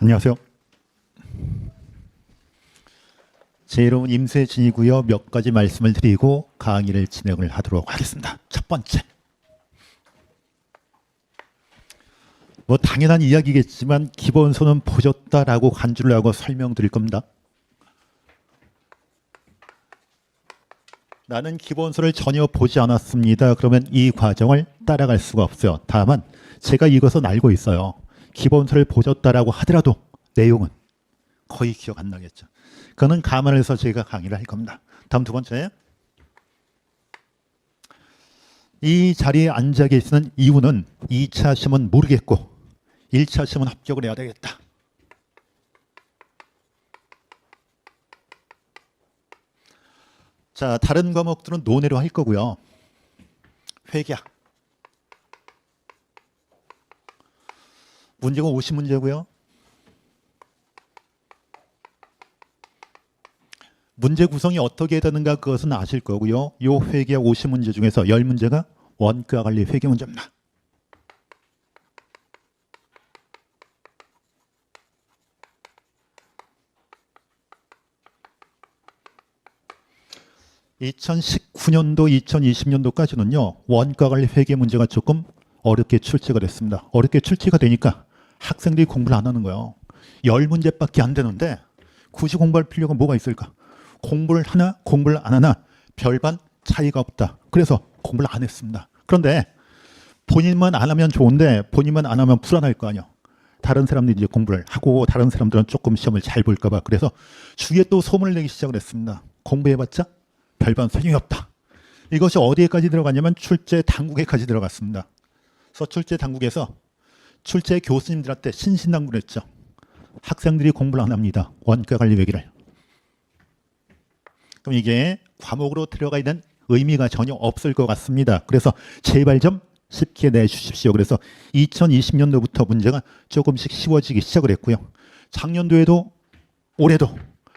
안녕하세요. 제 이름은 임세진이고요. 몇 가지 말씀을 드리고 강의를 진행을 하도록 하겠습니다. 첫 번째, 뭐 당연한 이야기겠지만 기본소는 보셨다라고 간주를 하고 설명드릴 겁니다. 나는 기본소를 전혀 보지 않았습니다. 그러면 이 과정을 따라갈 수가 없어요. 다만 제가 이것은 알고 있어요. 기본소를 보셨다라고 하더라도 내용은 거의 기억 안 나겠죠. 그거는 감안해서 제가 강의를 할 겁니다. 다음 두 번째, 이 자리에 앉아 계시는 이유는 2차 시험은 모르겠고 1차 시험은 합격을 해야 되겠다. 자, 다른 과목들은 논외로 할 거고요. 회계학 문제가 50문제고요. 문제 구성이 어떻게 되는가 그것은 아실 거고요. 이 회계학 50문제 중에서 10문제가 원가 관리 회계 문제입니다. (2019년도) (2020년도)까지는요 원가 관리 회계 문제가 조금 어렵게 출제가 됐습니다. 어렵게 출제가 되니까 학생들이 공부를 안 하는 거예요. 10문제밖에 안 되는데 굳이 공부할 필요가 뭐가 있을까? 공부를 하나 공부를 안 하나 별반 차이가 없다. 그래서 공부를 안 했습니다. 그런데 본인만 안 하면 좋은데 본인만 안 하면 불안할 거 아니에요. 다른 사람들이 이제 공부를 하고 다른 사람들은 조금 시험을 잘 볼까 봐. 그래서 주위에 또 소문을 내기 시작을 했습니다. 공부해봤자 별반 소용이 없다. 이것이 어디에까지 들어갔냐면 출제 당국에까지 들어갔습니다. 그래서 출제 당국에서 출제 교수님들한테 신신당부를 했죠. 학생들이 공부를 안 합니다. 원가 관리 회계를. 그럼 이게 과목으로 들어가 있는 의미가 전혀 없을 것 같습니다. 그래서 제발 좀 쉽게 내주십시오. 그래서 2020년도부터 문제가 조금씩 쉬워지기 시작을 했고요. 작년도에도 올해도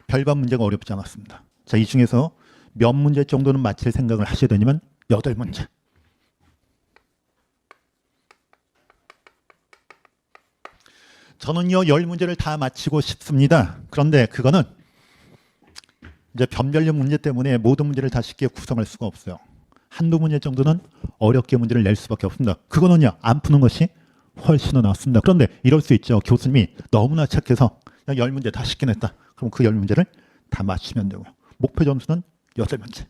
별반 문제가 어렵지 않았습니다. 자, 이 중에서 몇 문제 정도는 맞힐 생각을 하셔야 되냐면 8문제. 저는요 10문제를 다 맞히고 싶습니다. 그런데 그거는 이제 변별력 문제 때문에 모든 문제를 다 쉽게 구성할 수가 없어요. 한두 문제 정도는 어렵게 문제를 낼 수밖에 없습니다. 그거는요 안 푸는 것이 훨씬 더 낫습니다. 그런데 이럴 수 있죠. 교수님이 너무나 착해서 그냥 10문제 다 쉽게 냈다. 그럼 그 10문제를 다 맞추면 되고요. 목표 점수는 8문제.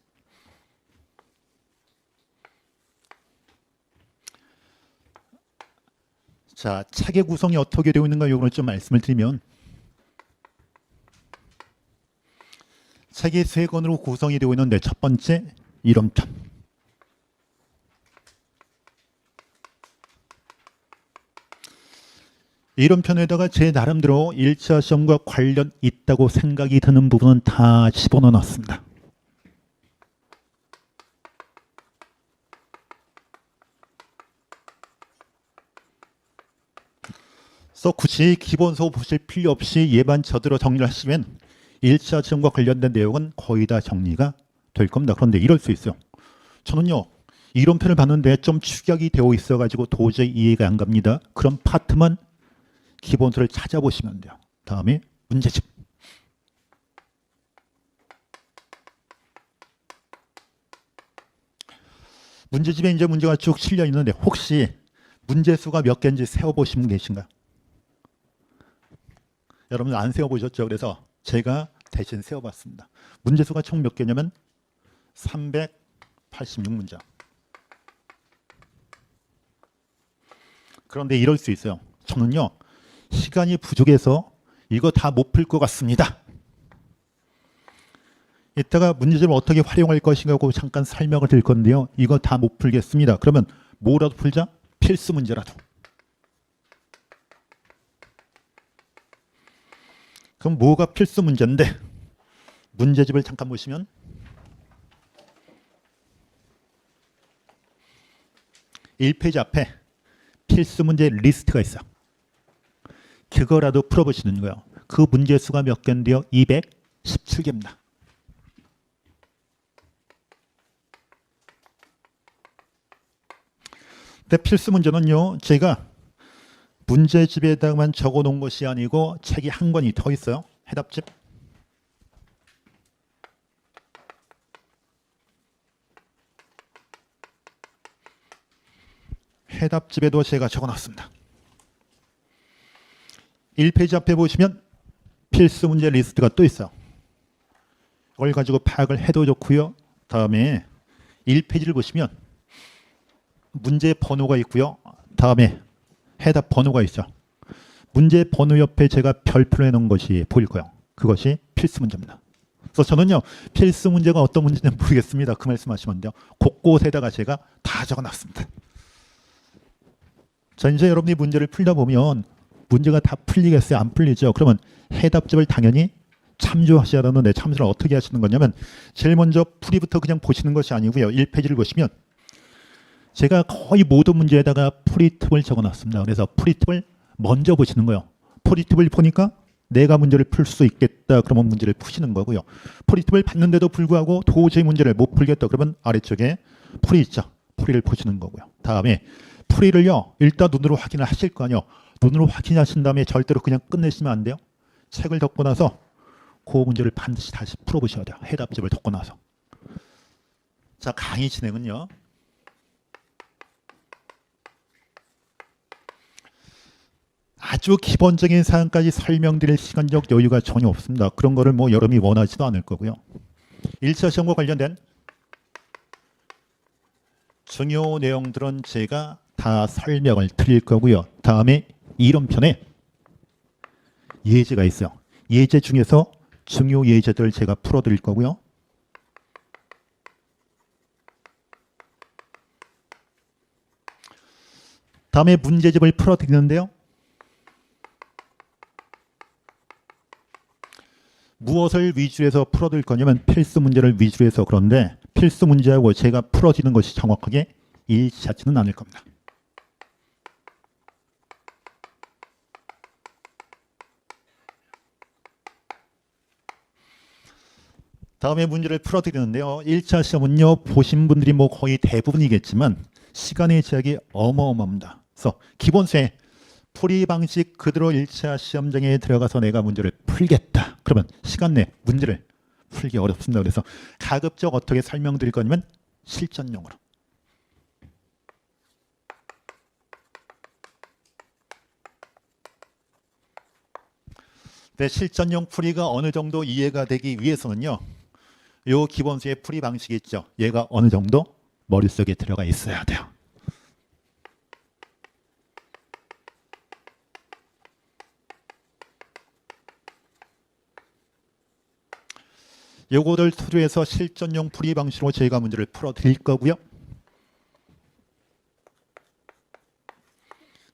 자, 책의 구성이 어떻게 되어 있는가 이걸 좀 말씀을 드리면 책이 3권으로 구성이 되어 있는데 첫 번째 이론편, 이론편에다가 제 나름대로 1차 시험과 관련 있다고 생각이 드는 부분은 다 집어넣어 놨습니다. 그래서 굳이 기본서 보실 필요 없이 예반처대로 정리를 하시면 1차 시험과 관련된 내용은 거의 다 정리가 될 겁니다. 그런데 이럴 수 있어요. 저는요 이론편을 봤는데 좀 축약이 되어 있어가지고 도저히 이해가 안 갑니다. 그런 파트만 기본서를 찾아보시면 돼요. 다음에 문제집. 문제집에 이제 문제가 쭉 실려 있는데 혹시 문제수가 몇 개인지 세어보신 분 계신가요? 여러분 안 세어보셨죠? 그래서 제가 대신 세어봤습니다. 문제수가 총 몇 개냐면 386문제. 그런데 이럴 수 있어요. 저는요 시간이 부족해서 이거 다 못 풀 것 같습니다. 이따가 문제집을 어떻게 활용할 것인가 하고 잠깐 설명을 드릴 건데요. 이거 다 못 풀겠습니다. 그러면 뭐라도 풀자? 필수 문제라도. 그럼 뭐가 필수 문제인데 문제집을 잠깐 보시면 1페이지 앞에 필수 문제 리스트가 있어요. 그거라도 풀어보시는 거예요. 그 문제수가 몇 개인데요? 217개입니다. 근데 필수 문제는요 제가 문제집에다만 적어 놓은 것이 아니고 책이 한 권이 더 있어요. 해답집. 해답집에도 제가 적어 놨습니다. 1페이지 앞에 보시면 필수 문제 리스트가 또 있어요. 이걸 가지고 파악을 해도 좋고요. 다음에 1페이지를 보시면 문제 번호가 있고요. 다음에 해답 번호가 있죠. 문제 번호 옆에 제가 별표를 해놓은 것이 보일 거예요. 그것이 필수 문제입니다. 그래서 저는요, 필수 문제가 어떤 문제인지 모르겠습니다. 그 말씀하시면 안 돼요. 곳곳에다가 제가 다 적어놨습니다. 자, 이제 여러분이 문제를 풀다 보면 문제가 다 풀리겠어요? 안 풀리죠? 그러면 해답집을 당연히 참조하셔야 하는데 참조를 어떻게 하시는 거냐면 제일 먼저 풀이부터 그냥 보시는 것이 아니고요. 1페이지를 보시면 제가 거의 모든 문제에다가 풀이팁을 적어놨습니다. 그래서 풀이팁을 먼저 보시는 거예요. 풀이팁을 보니까 내가 문제를 풀 수 있겠다. 그러면 문제를 푸시는 거고요. 풀이팁을 봤는데도 불구하고 도저히 문제를 못 풀겠다. 그러면 아래쪽에 풀이 있죠. 풀이를 보시는 거고요. 다음에 풀이를요. 일단 눈으로 확인을 하실 거 아니에요. 눈으로 확인하신 다음에 절대로 그냥 끝내시면 안 돼요. 책을 덮고 나서 그 문제를 반드시 다시 풀어보셔야 돼요. 해답집을 덮고 나서. 자, 강의 진행은요. 아주 기본적인 사항까지 설명드릴 시간적 여유가 전혀 없습니다. 그런 거를 뭐 여러분이 원하지도 않을 거고요. 1차 시험과 관련된 중요 내용들은 제가 다 설명을 드릴 거고요. 다음에 이론편에 예제가 있어요. 예제 중에서 중요 예제들 제가 풀어드릴 거고요. 다음에 문제집을 풀어드리는데요. 무엇을 위주로 해서 풀어드릴 거냐면 필수 문제를 위주로 해서 그런데 필수 문제하고 제가 풀어지는 것이 정확하게 일치하지는 않을 겁니다. 다음에 문제를 풀어드리는데요. 1차 시험은요. 보신 분들이 뭐 거의 대부분이겠지만 시간의 제약이 어마어마합니다. 그래서 기본세 풀이 방식 그대로 1차 시험장에 들어가서 내가 문제를 풀겠다. 그러면 시간 내 문제를 풀기 어렵습니다. 그래서 가급적 어떻게 설명드릴 거냐면 실전용으로. 네, 실전용 풀이가 어느 정도 이해가 되기 위해서는요. 요 기본수의 풀이 방식이 있죠. 얘가 어느 정도 머릿속에 들어가 있어야 돼요. 요거를 토대해서 실전용 풀이 방식으로 저희가 문제를 풀어드릴 거고요.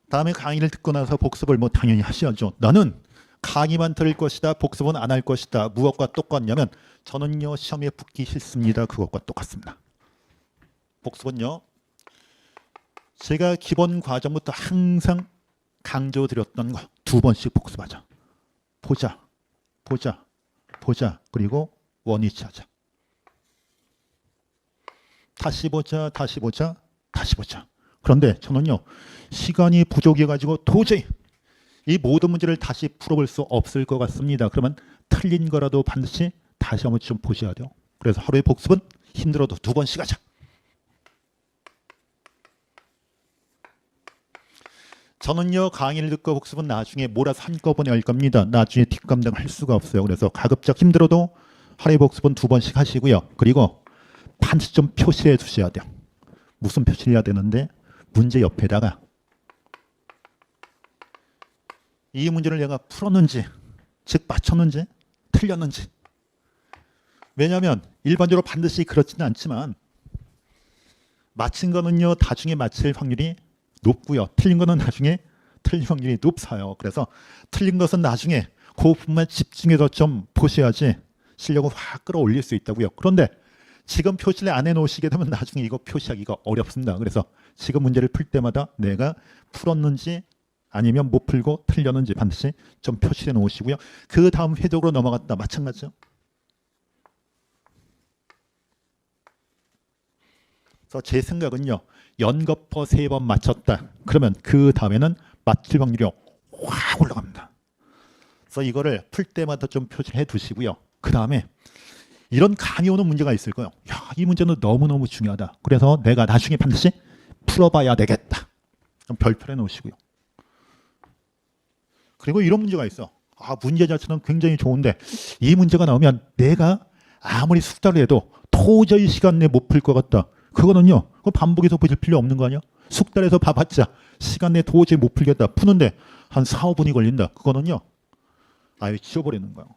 다음에 강의를 듣고 나서 복습을 뭐 당연히 하셔야죠. 나는 강의만 들을 것이다. 복습은 안 할 것이다. 무엇과 똑같냐면 저는요 시험에 붙기 싫습니다. 그것과 똑같습니다. 복습은요. 제가 기본 과정부터 항상 강조드렸던 거 2번씩 복습하자. 보자. 보자. 보자. 그리고 원위치 하자. 다시 보자. 다시 보자. 다시 보자. 그런데 저는요. 시간이 부족해가지고 도저히 이 모든 문제를 다시 풀어볼 수 없을 것 같습니다. 그러면 틀린 거라도 반드시 다시 한번 좀 보셔야 돼요. 그래서 하루의 복습은 힘들어도 2번씩 하자. 저는요 강의를 듣고 복습은 나중에 몰아서 한꺼번에 할 겁니다. 나중에 뒷감당 할 수가 없어요. 그래서 가급적 힘들어도 하루의 복습은 2번씩 하시고요. 그리고 반드시 좀 표시해 두셔야 돼요. 무슨 표시를 해야 되는데 문제 옆에다가 이 문제를 내가 풀었는지 즉 맞췄는지 틀렸는지. 왜냐하면 일반적으로 반드시 그렇지는 않지만 맞힌 거는요 나중에 맞힐 확률이 높고요. 틀린 거는 나중에 틀릴 확률이 높아요. 그래서 틀린 것은 나중에 그 부분만 집중해서 좀 보셔야지 실력을 확 끌어올릴 수 있다고요. 그런데 지금 표시를 안 해놓으시게 되면 나중에 이거 표시하기가 어렵습니다. 그래서 지금 문제를 풀 때마다 내가 풀었는지 아니면 못 풀고 틀렸는지 반드시 좀 표시해 놓으시고요. 그 다음 회적으로 넘어갔다. 마찬가지죠. 그래서 제 생각은요. 연거푸 3번 맞췄다. 그러면 그 다음에는 맞출 확률이 확 올라갑니다. 그래서 이거를 풀 때마다 좀 표시해 두시고요. 그 다음에 이런 감이 오는 문제가 있을 거예요. 야, 이 문제는 너무너무 중요하다. 그래서 내가 나중에 반드시 풀어봐야 되겠다. 그럼 별표를 놓으시고요. 그리고 이런 문제가 있어. 아, 문제 자체는 굉장히 좋은데 이 문제가 나오면 내가 아무리 숙달을 해도 도저히 시간 내에 못 풀 것 같다. 그거는요, 그 반복해서 보실 필요 없는 거 아니야? 숙달해서 봐봤자 시간 내에 도저히 못 풀겠다. 푸는데 한 4, 5분이 걸린다. 그거는요, 아예 지워버리는 거예요.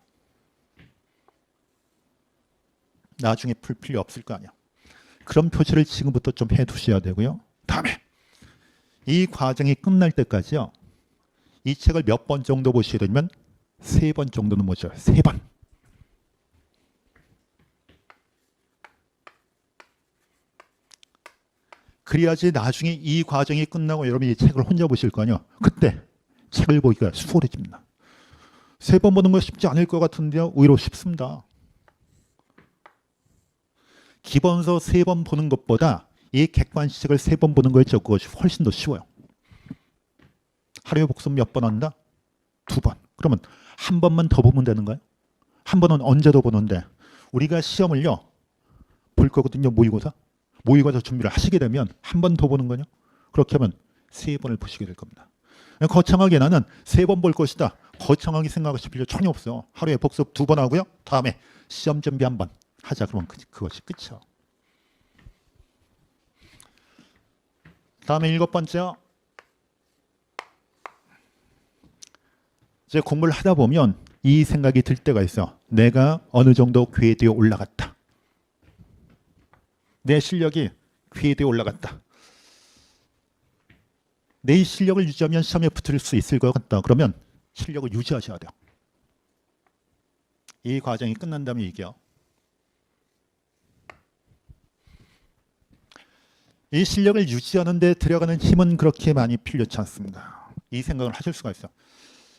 나중에 풀 필요 없을 거 아니야. 그런 표시를 지금부터 좀 해두셔야 되고요. 다음에 이 과정이 끝날 때까지요, 이 책을 몇 번 정도 보셔야 되냐면 3번 정도는 보죠. 3번. 그래야지 나중에 이 과정이 끝나고 여러분이 이 책을 혼자 보실 거 아니에요. 그때 책을 보기가 수월해집니다. 3번 보는 거 쉽지 않을 것 같은데요. 의외로 쉽습니다. 기본서 3번 보는 것보다 이 객관식을 3번 보는 거에 그것이 훨씬 더 쉬워요. 하루에 복습 몇 번 한다? 2번. 그러면 한 번만 더 보면 되는 거예요? 한 번은 언제 더 보는데 우리가 시험을요 볼 거거든요. 모의고사. 모의고사 준비를 하시게 되면 한 번 더 보는 거냐? 그렇게 하면 3번을 보시게 될 겁니다. 거창하게 나는 3번 볼 것이다. 거창하게 생각하실 필요 전혀 없어요. 하루에 복습 2번 하고요. 다음에 시험 준비 한 번 하자. 그러면 그것이 끝이요. 다음에 7번째요. 이제 공부를 하다 보면 이 생각이 들 때가 있어. 내가 어느 정도 궤도에 올라갔다. 내 실력이 궤도에 올라갔다. 내 실력을 유지하면 시험에 붙을 수 있을 것 같다. 그러면 실력을 유지하셔야 돼요. 이 과정이 끝난 다음에 이게요. 이 실력을 유지하는 데 들어가는 힘은 그렇게 많이 필요치 않습니다. 이 생각을 하실 수가 있어.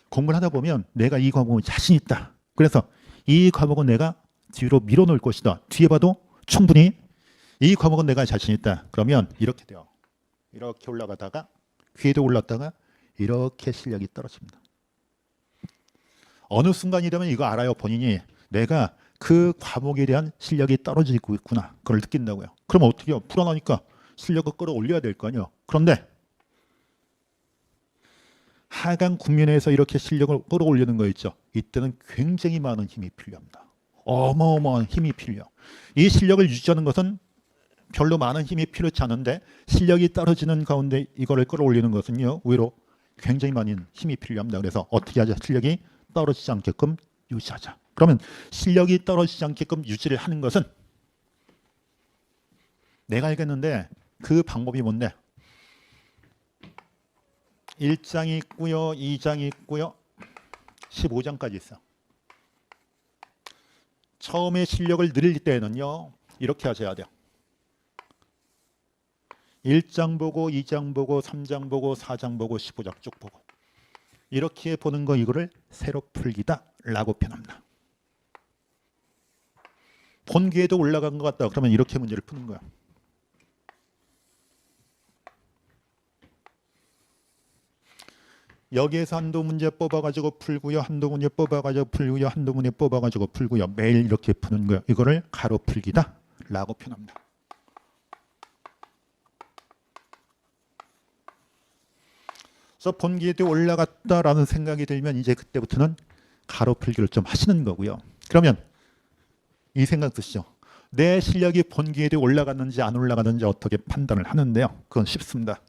공부를 하다 보면 내가 이 과목은 자신 있다. 그래서 이 과목은 내가 뒤로 밀어놓을 것이다. 뒤에 봐도 충분히 이 과목은 내가 자신 있다. 그러면 이렇게 돼요. 이렇게 올라가다가 궤도 올랐다가 이렇게 실력이 떨어집니다. 어느 순간이 되면 이거 알아요. 본인이 내가 그 과목에 대한 실력이 떨어지고 있구나. 그걸 느낀다고요. 그럼 어떻게 해요? 풀어나니까 실력을 끌어올려야 될 거 아니에요. 그런데 하강 국면에서 이렇게 실력을 끌어올리는 거 있죠. 이때는 굉장히 많은 힘이 필요합니다. 어마어마한 힘이 필요. 이 실력을 유지하는 것은 별로 많은 힘이 필요치 않은데 실력이 떨어지는 가운데 이거를 끌어올리는 것은요. 의외로 굉장히 많은 힘이 필요합니다. 그래서 어떻게 하자? 실력이 떨어지지 않게끔 유지하자. 그러면 실력이 떨어지지 않게끔 유지를 하는 것은 내가 알겠는데 그 방법이 뭔데? 1장이 있고요. 2장이 있고요. 15장까지 있어. 처음에 실력을 늘릴 때는요. 이렇게 하셔야 돼요. 1장 보고 2장 보고 3장 보고 4장 보고 15장 쭉 보고 이렇게 보는 거 이거를 새로 풀기다 라고 표현합니다. 본기에도 올라간 것 같다. 그러면 이렇게 문제를 푸는 거야. 여기에서 한두 문제 뽑아가지고 풀고요. 한두 문제 뽑아가지고 풀고요. 한두 문제 뽑아가지고 풀고요. 매일 이렇게 푸는 거예요. 이거를 가로 풀기다 라고 표현합니다. 그래서 본기에도 올라갔다라는 생각이 들면 이제 그때부터는 가로 풀기를 좀 하시는 거고요. 그러면 이 생각 드시죠. 내 실력이 본기에도 올라갔는지 안 올라갔는지 어떻게 판단을 하는데요. 그건 쉽습니다.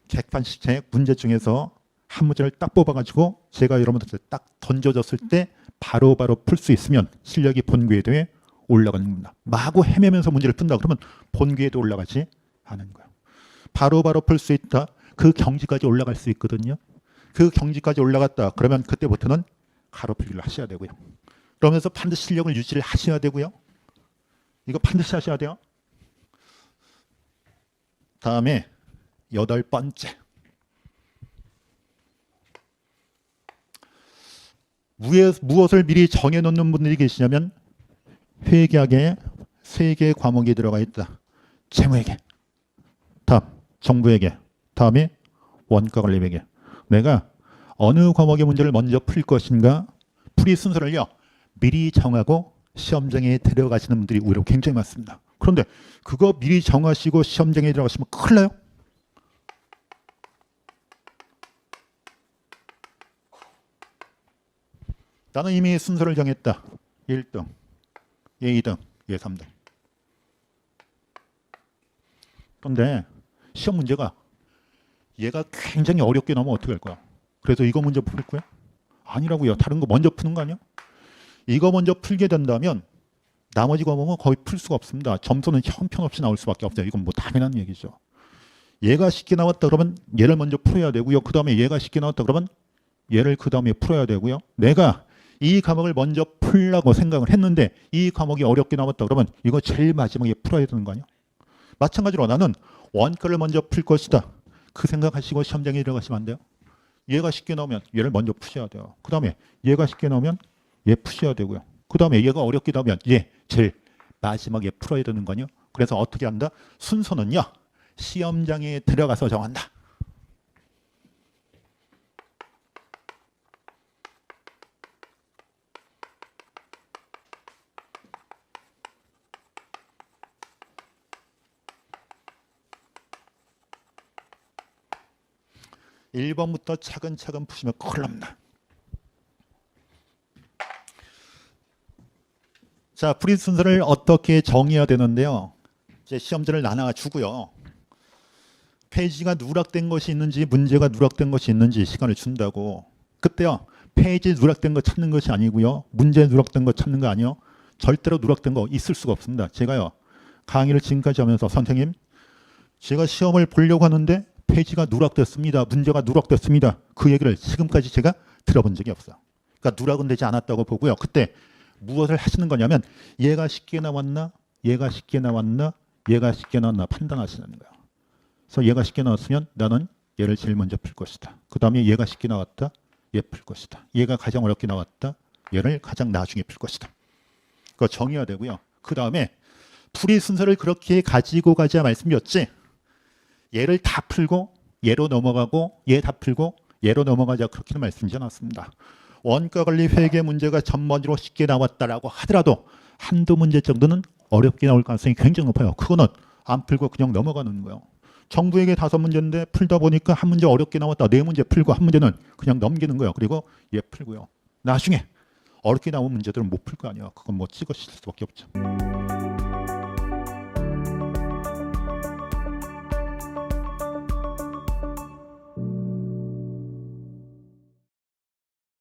객관식 문제 중에서 한 문제를 딱 뽑아가지고 제가 여러분들한테 딱 던져줬을 때 바로바로 풀 수 있으면 실력이 본궤도에 올라가는 겁니다. 마구 헤매면서 문제를 푼다 그러면 본궤도 올라가지 않은 거예요. 바로바로 풀 수 있다. 그 경지까지 올라갈 수 있거든요. 그 경지까지 올라갔다. 그러면 그때부터는 가로 풀기를 하셔야 되고요. 그러면서 반드시 실력을 유지를 하셔야 되고요. 이거 반드시 하셔야 돼요. 다음에 8번째. 무엇을 미리 정해놓는 분들이 계시냐면 회계학에 3개의 과목이 들어가 있다. 재무회계, 다음 정부회계, 다음에 원가 관리 회계. 내가 어느 과목의 문제를 먼저 풀 것인가 풀이 순서를요 미리 정하고 시험장에 들어가시는 분들이 오히려 굉장히 많습니다. 그런데 그거 미리 정하시고 시험장에 들어가시면 큰일 나요. 나는 이미 순서를 정했다. 1등, 얘 2등, 얘 3등. 그런데 시험 문제가 얘가 굉장히 어렵게 나오면 어떻게 할 거야? 그래서 이거 먼저 풀 거야? 아니라고요. 다른 거 먼저 푸는 거 아니야? 이거 먼저 풀게 된다면 나머지 과목은 거의 풀 수가 없습니다. 점수는 형편없이 나올 수밖에 없어요. 이건 뭐 당연한 얘기죠. 얘가 쉽게 나왔다 그러면 얘를 먼저 풀어야 되고요. 그 다음에 얘가 쉽게 나왔다 그러면 얘를 그 다음에 풀어야 되고요. 내가 이 과목을 먼저 풀라고 생각을 했는데 이 과목이 어렵게 나왔다 그러면 이거 제일 마지막에 풀어야 되는 거 아니야? 마찬가지로 나는 원가를 먼저 풀 것이다. 그 생각하시고 시험장에 들어가시면 안 돼요. 얘가 쉽게 나오면 얘를 먼저 푸셔야 돼요. 그 다음에 얘가 쉽게 나오면 얘 푸셔야 되고요. 그 다음에 얘가 어렵게 나오면 얘 제일 마지막에 풀어야 되는 거냐. 그래서 어떻게 한다? 순서는요. 시험장에 들어가서 정한다. (1번부터) 차근차근 푸시면 큰일 납니다. 자, 풀이 순서를 어떻게 정해야 되는데요. 이제 시험지를 나눠 주고요. 페이지가 누락된 것이 있는지 문제가 누락된 것이 있는지 시간을 준다고. 그때요. 페이지 누락된 거 찾는 것이 아니고요. 문제 누락된 거 찾는 거 아니요. 절대로 누락된 거 있을 수가 없습니다. 제가요. 강의를 지금까지 하면서 선생님 제가 시험을 보려고 하는데 페이지가 누락됐습니다. 문제가 누락됐습니다. 그 얘기를 지금까지 제가 들어본 적이 없어요. 그러니까 누락은 되지 않았다고 보고요. 그때 무엇을 하시는 거냐면 얘가 쉽게 나왔나 얘가 쉽게 나왔나 얘가 쉽게 나왔나 판단하시는 거예요. 그래서 얘가 쉽게 나왔으면 나는 얘를 제일 먼저 풀 것이다. 그 다음에 얘가 쉽게 나왔다. 얘 풀 것이다. 얘가 가장 어렵게 나왔다. 얘를 가장 나중에 풀 것이다. 그거 정해야 되고요. 그 다음에 풀이 순서를 그렇게 가지고 가자 말씀이었지. 얘를 다 풀고 얘로 넘어가고 얘 다 풀고 얘로 넘어가자 그렇게는 말씀이지 않았습니다. 원가관리 회계 문제가 전번으로 쉽게 나왔다라고 하더라도 한두 문제 정도는 어렵게 나올 가능성이 굉장히 높아요. 그거는 안 풀고 그냥 넘어가는 거예요. 정부에게 5문제인데 풀다 보니까 한 문제 어렵게 나왔다. 4문제 풀고 한 문제는 그냥 넘기는 거예요. 그리고 얘 풀고요. 나중에 어렵게 나온 문제들은 못 풀 거 아니에요. 그건 뭐 찍으실 수밖에 없죠.